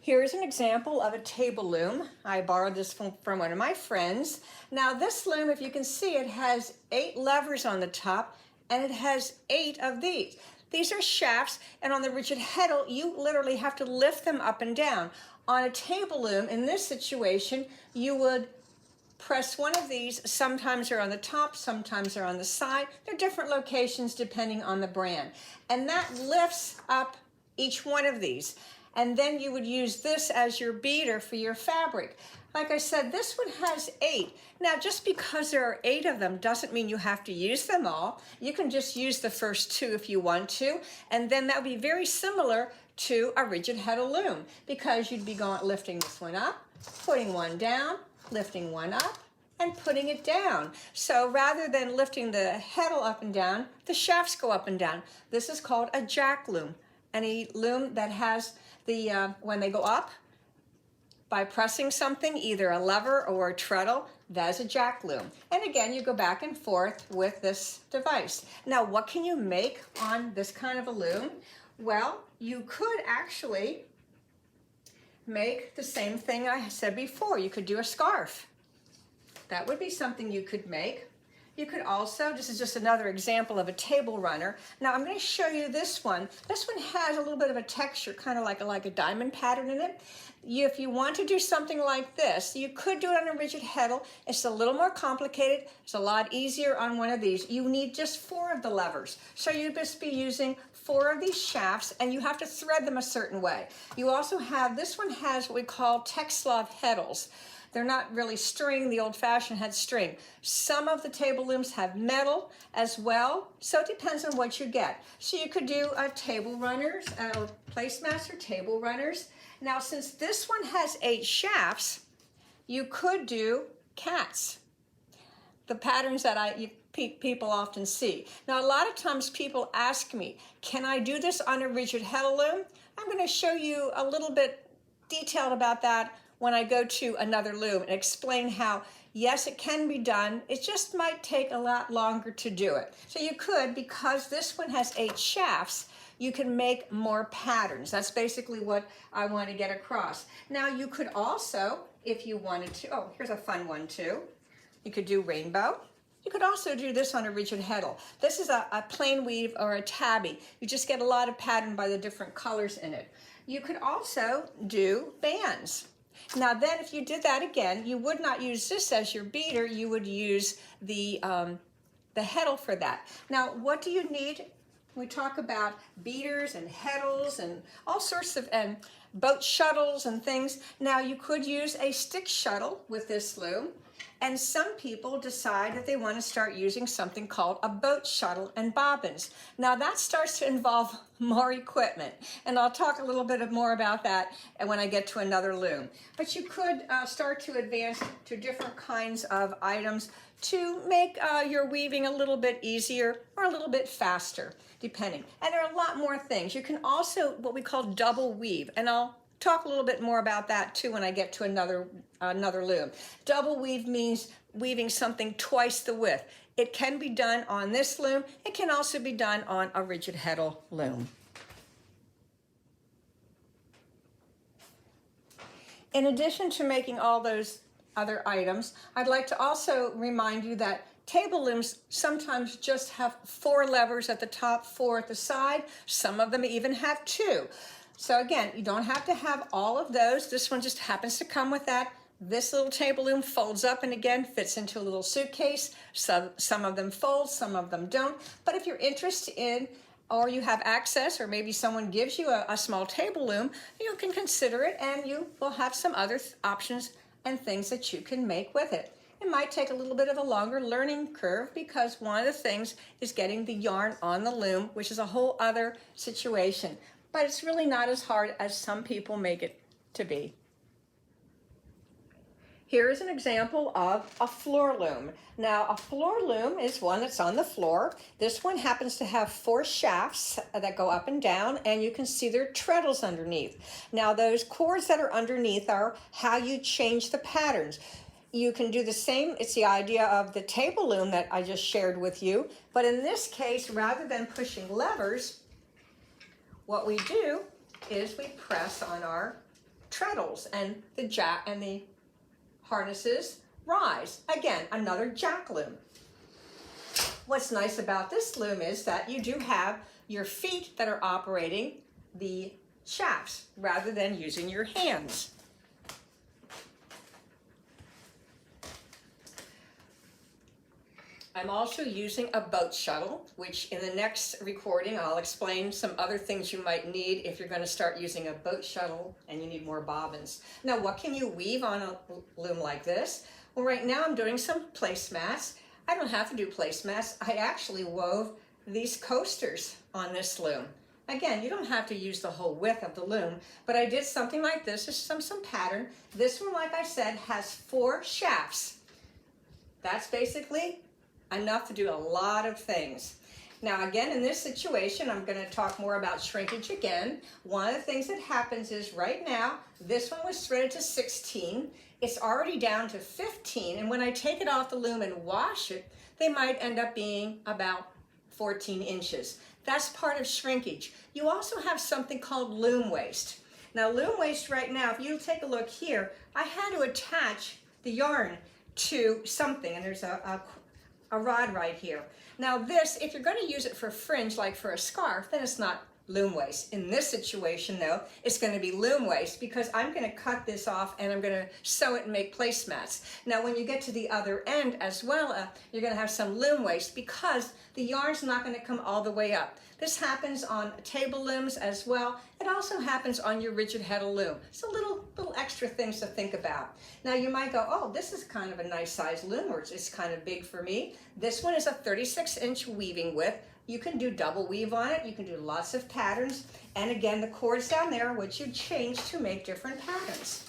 Here's an example of a table loom. I borrowed this from one of my friends. Now this loom, if you can see, it has 8 levers on the top and it has 8 of these. These are shafts, and on the rigid heddle, you literally have to lift them up and down. On a table loom, in this situation, you would press one of these. Sometimes they're on the top, sometimes they're on the side. They're different locations depending on the brand. And that lifts up each one of these. And then you would use this as your beater for your fabric. Like I said, this one has 8. Now, just because there are 8 of them doesn't mean you have to use them all. You can just use the first 2 if you want to, and then that would be very similar to a rigid heddle loom, because you'd be lifting this one up, putting one down, lifting one up, and putting it down. So rather than lifting the heddle up and down, the shafts go up and down. This is called a jack loom. Any loom that has when they go up by pressing something, either a lever or a treadle, that is a jack loom. And again, you go back and forth with this device. Now, what can you make on this kind of a loom? Well, you could actually make the same thing I said before. You could do a scarf. That would be something you could make. You could also, this is just another example of a table runner. Now I'm going to show you this one. This one has a little bit of a texture, kind of like a diamond pattern in it. If you want to do something like this, you could do it on a rigid heddle. It's a little more complicated. It's a lot easier on one of these. You need just 4 of the levers. So you'd just be using 4 of these shafts, and you have to thread them a certain way. You also have, this one has what we call Texlov heddles. They're not really string. The old-fashioned had string. Some of the table looms have metal as well, so it depends on what you get. So you could do table runners, placemaster table runners. Now, since this one has 8 shafts, you could do cats, the patterns that people often see. Now, a lot of times people ask me, can I do this on a rigid heddle loom? I'm going to show you a little bit detailed about that when I go to another loom and explain how, yes, it can be done. It just might take a lot longer to do it. So you could, because this one has 8 shafts, you can make more patterns. That's basically what I want to get across. Now you could also, if you wanted to, oh, here's a fun one too. You could do rainbow. You could also do this on a rigid heddle. This is a plain weave or a tabby. You just get a lot of pattern by the different colors in it. You could also do bands. Now then, if you did that again, you would not use this as your beater. You would use the heddle for that. Now, what do you need? We talk about beaters and heddles and all sorts of boat shuttles and things. Now, you could use a stick shuttle with this loom. And some people decide that they want to start using something called a boat shuttle and bobbins. Now that starts to involve more equipment, and I'll talk a little bit more about that when I get to another loom. But you could start to advance to different kinds of items to make your weaving a little bit easier or a little bit faster, depending. And there are a lot more things. You can also what we call double weave, and I'll talk a little bit more about that too when I get to another loom. Double weave means weaving something twice the width. It can be done on this loom. It can also be done on a rigid heddle loom. In addition to making all those other items, I'd like to also remind you that table looms sometimes just have 4 levers at the top, 4 at the side. Some of them even have 2. So again, you don't have to have all of those. This one just happens to come with that. This little table loom folds up and again fits into a little suitcase. Some of them fold, some of them don't. But if you're interested in, or you have access, or maybe someone gives you a small table loom, you can consider it, and you will have some other options and things that you can make with it. It might take a little bit of a longer learning curve because one of the things is getting the yarn on the loom, which is a whole other situation. But it's really not as hard as some people make it to be. Here is an example of a floor loom. Now, a floor loom is one that's on the floor. This one happens to have 4 shafts that go up and down, and you can see there are treadles underneath. Now, those cords that are underneath are how you change the patterns. You can do the same. It's the idea of the table loom that I just shared with you. But in this case, rather than pushing levers, what we do is we press on our treadles and the harnesses rise. Again, another jack loom. What's nice about this loom is that you do have your feet that are operating the shafts rather than using your hands. I'm also using a boat shuttle, which in the next recording I'll explain some other things you might need if you're going to start using a boat shuttle and you need more bobbins. Now, what can you weave on a loom like this? Well, right now I'm doing some placemats. I don't have to do placemats. I actually wove these coasters on this loom. Again, you don't have to use the whole width of the loom, but I did something like this. There's some pattern. This one, like I said, has 4 shafts. That's basically enough to do a lot of things. Now again, in this situation, I'm going to talk more about shrinkage again. One of the things that happens is right now, this one was threaded to 16. It's already down to 15, and when I take it off the loom and wash it, they might end up being about 14 inches. That's part of shrinkage. You also have something called loom waste. Now loom waste right now, if you take a look here, I had to attach the yarn to something, and there's a rod right here. Now this, if you're going to use it for fringe, like for a scarf, then it's not loom waste. In this situation though, it's going to be loom waste because I'm going to cut this off and I'm going to sew it and make placemats. Now when you get to the other end as well, you're going to have some loom waste because the yarn's not going to come all the way up. This happens on table looms as well. It also happens on your rigid heddle loom. So little extra things to think about. Now you might go, oh, this is kind of a nice size loom, or it's kind of big for me. This one is a 36-inch weaving width. You can do double weave on it. You can do lots of patterns. And again, the cords down there, which you change to make different patterns.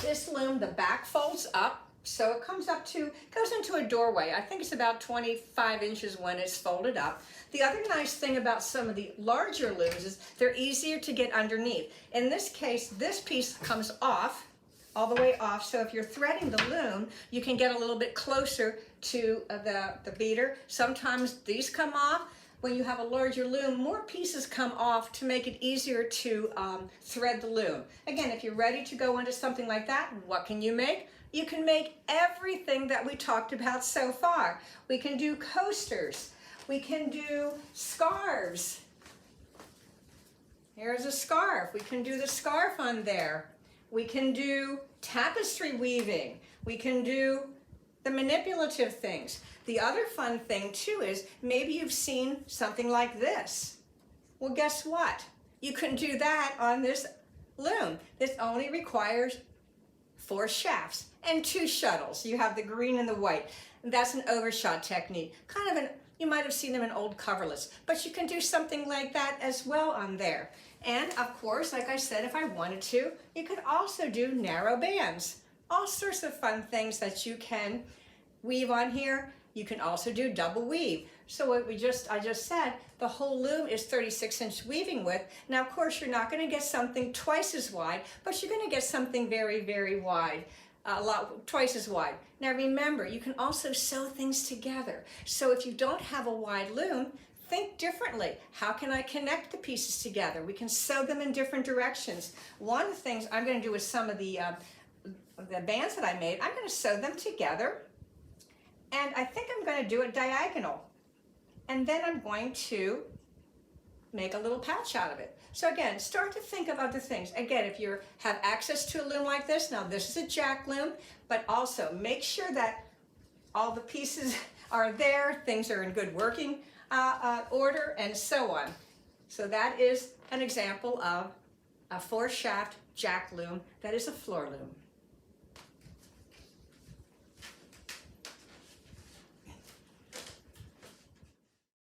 This loom, the back folds up. So it comes up to, goes into a doorway. I think it's about 25 inches when it's folded up. The other nice thing about some of the larger looms is they're easier to get underneath. In this case, this piece comes off, all the way off. So if you're threading the loom, you can get a little bit closer to the beater. Sometimes these come off. When you have a larger loom, more pieces come off to make it easier to thread the loom. Again, if you're ready to go into something like that, what can you make? You can make everything that we talked about so far. We can do coasters. We can do scarves. Here's a scarf. We can do the scarf on there. We can do tapestry weaving. We can do the manipulative things. The other fun thing too is maybe you've seen something like this. Well, guess what? You can do that on this loom. This only requires 4 shafts and 2 shuttles. You have the green and the white. That's an overshot technique. Kind of an, you might have seen them in old coverlets, but you can do something like that as well on there. And of course, like I said, if I wanted to, you could also do narrow bands. All sorts of fun things that you can weave on here. You can also do double weave. So what I just said, the whole loom is 36-inch weaving width. Now, of course, you're not going to get something twice as wide, but you're going to get something very, very wide, twice as wide. Now, remember, you can also sew things together. So if you don't have a wide loom, think differently. How can I connect the pieces together? We can sew them in different directions. One of the things I'm going to do with some of the bands that I made, I'm going to sew them together. And I think I'm going to do it diagonal. And then I'm going to make a little pouch out of it. So again, start to think of other things. Again, if you have access to a loom like this, now this is a jack loom, but also make sure that all the pieces are there, things are in good working order, and so on. So that is an example of a 4-shaft jack loom that is a floor loom.